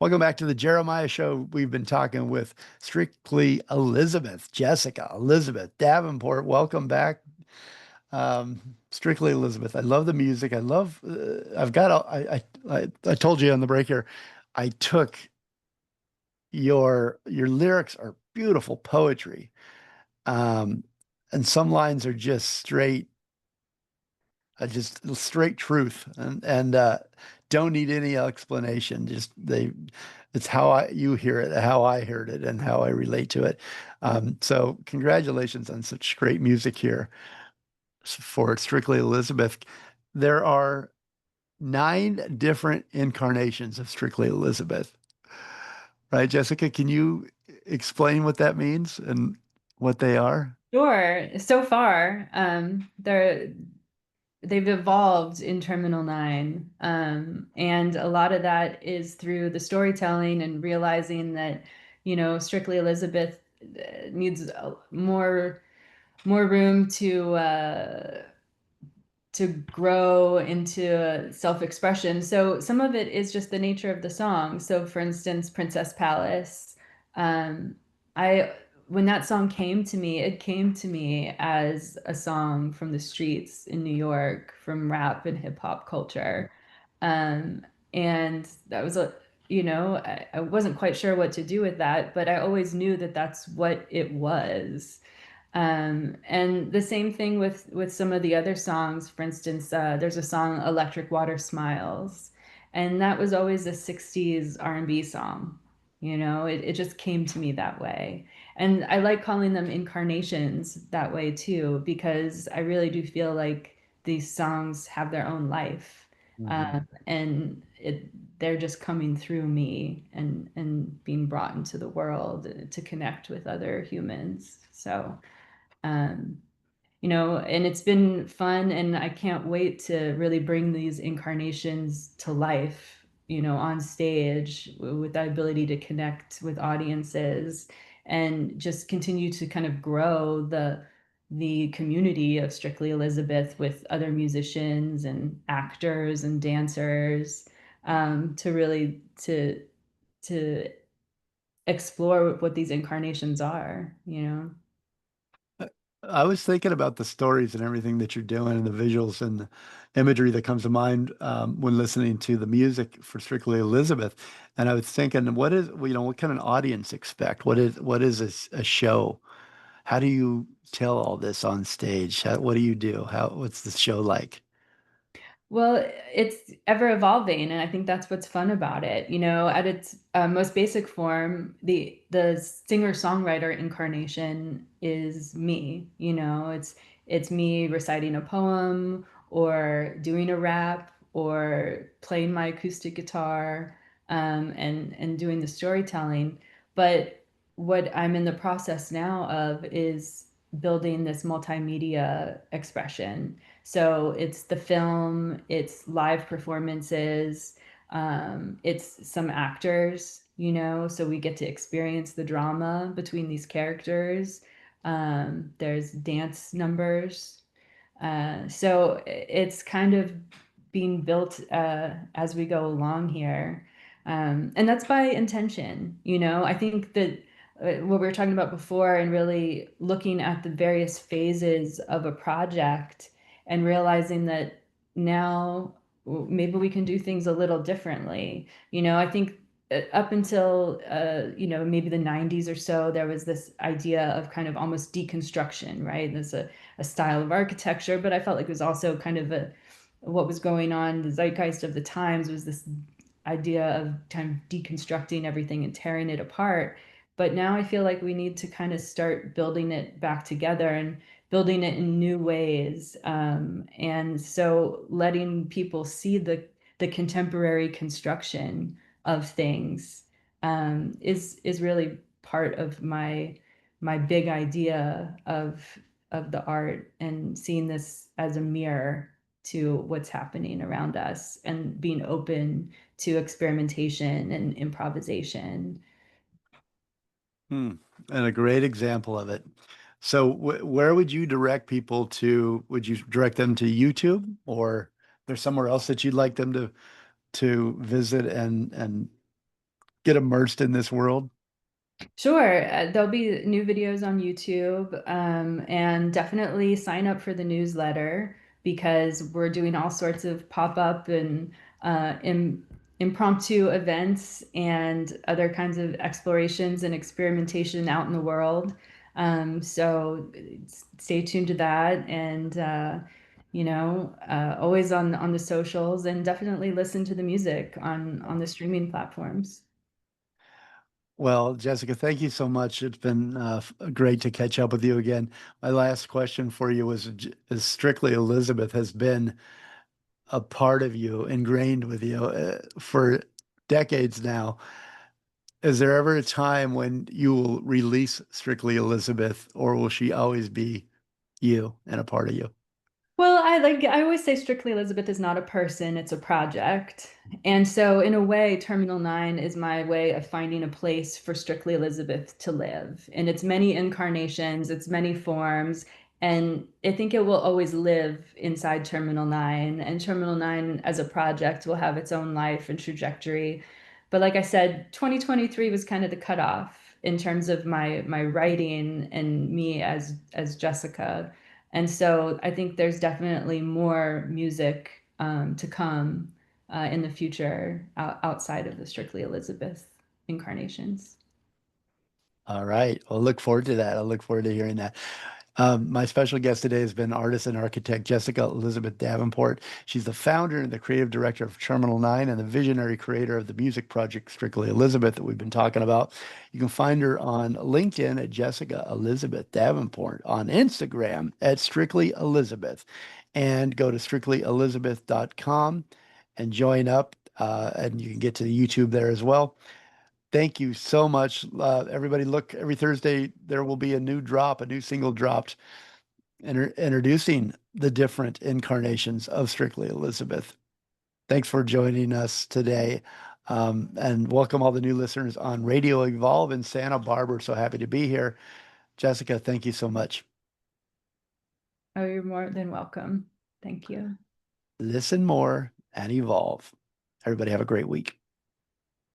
Welcome back to the Jeremiah Show. We've been talking with Strictly Elizabeth, Jessica, Elizabeth Davenport. Welcome back, Strictly Elizabeth. I love the music. I love. I've got. I told you on the break here. I took your lyrics are beautiful poetry, um, and some lines are just straight truth, and don't need any explanation. Just it's how you hear it, how I heard it, and how I relate to it. So congratulations on such great music here for Strictly Elizabeth. There are 9 different incarnations of Strictly Elizabeth, right, Jessica? Can you explain what that means and what they are? Sure. So far, they've evolved in Terminal 9. And a lot of that is through the storytelling and realizing that, Strictly Elizabeth needs more room to grow into self-expression. So some of it is just the nature of the song. So for instance, Princess Palace, um, I when that song came to me, it came to me as a song from the streets in New York, from rap and hip hop culture. Um, and that was I wasn't quite sure what to do with that, but I always knew that that's what it was. And the same thing with some of the other songs. For instance, there's a song "Electric Water Smiles," and that was always a '60s R&B song. It just came to me that way. And I like calling them incarnations that way too, because I really do feel like these songs have their own life, Mhm. and they're just coming through me and being brought into the world to connect with other humans. So. Um, and it's been fun, and I can't wait to really bring these incarnations to life, on stage with that ability to connect with audiences and just continue to kind of grow the community of Strictly Elizabeth with other musicians and actors and dancers, to really to explore what these incarnations are. I was thinking about the stories and everything that you're doing and the visuals and the imagery that comes to mind when listening to the music for Strictly Elizabeth. And I was thinking, what can an audience expect? What is a show? How do you tell all this on stage? What do you do? What's the show like? Well, it's ever evolving, and I think that's what's fun about it. At its most basic form, the singer-songwriter incarnation is me. It's me reciting a poem or doing a rap or playing my acoustic guitar, and doing the storytelling. But what I'm in the process now of is building this multimedia expression. So it's the film, it's live performances, it's some actors, so we get to experience the drama between these characters. There's dance numbers. So it's kind of being built as we go along here. And that's by intention. I think that what we were talking about before, and really looking at the various phases of a project and realizing that now maybe we can do things a little differently. I think up until maybe the 90s or so, there was this idea of kind of almost deconstruction, right? There's a style of architecture, but I felt like it was also kind of what was going on. The zeitgeist of the times was this idea of kind of deconstructing everything and tearing it apart. But now I feel like we need to kind of start building it back together and building it in new ways. And so letting people see the contemporary construction of things, is really part of my big idea of the art, and seeing this as a mirror to what's happening around us and being open to experimentation and improvisation. Hmm. And a great example of it. So where would you direct people to? Would you direct them to YouTube, or there's somewhere else that you'd like them to visit and get immersed in this world? Sure. There'll be new videos on YouTube, and definitely sign up for the newsletter because we're doing all sorts of pop-up and impromptu events and other kinds of explorations and experimentation out in the world. So stay tuned to that and always on the socials and definitely listen to the music on the streaming platforms. Well, Jessica, thank you so much. It's been great to catch up with you again. My last question for you is strictly Elizabeth has been a part of you, ingrained with you for decades now. Is there ever a time when you will release Strictly Elizabeth, or will she always be you and a part of you? Well, I always say Strictly Elizabeth is not a person, it's a project. And so in a way, Terminal 9 is my way of finding a place for Strictly Elizabeth to live. And it's many incarnations, it's many forms, and I think it will always live inside Terminal 9. And Terminal 9 as a project will have its own life and trajectory. But like I said, 2023 was kind of the cutoff in terms of my writing and me as Jessica. And so I think there's definitely more music to come in the future outside of the Strictly Elizabeth incarnations. All right. Well, look forward to that. I look forward to hearing that. My special guest today has been artist and architect Jessica Elizabeth Davenport. She's the founder and the creative director of Terminal 9 and the visionary creator of the music project Strictly Elizabeth that we've been talking about. You can find her on LinkedIn at Jessica Elizabeth Davenport, on Instagram at Strictly Elizabeth, and go to strictlyelizabeth.com and join up. And you can get to the YouTube there as well. Thank you so much. Everybody, look, every Thursday there will be a new drop, a new single dropped, introducing the different incarnations of Strictly Elizabeth. Thanks for joining us today. And welcome all the new listeners on Radio Evolve in Santa Barbara. So happy to be here. Jessica, thank you so much. Oh, you're more than welcome. Thank you. Listen more and evolve. Everybody have a great week.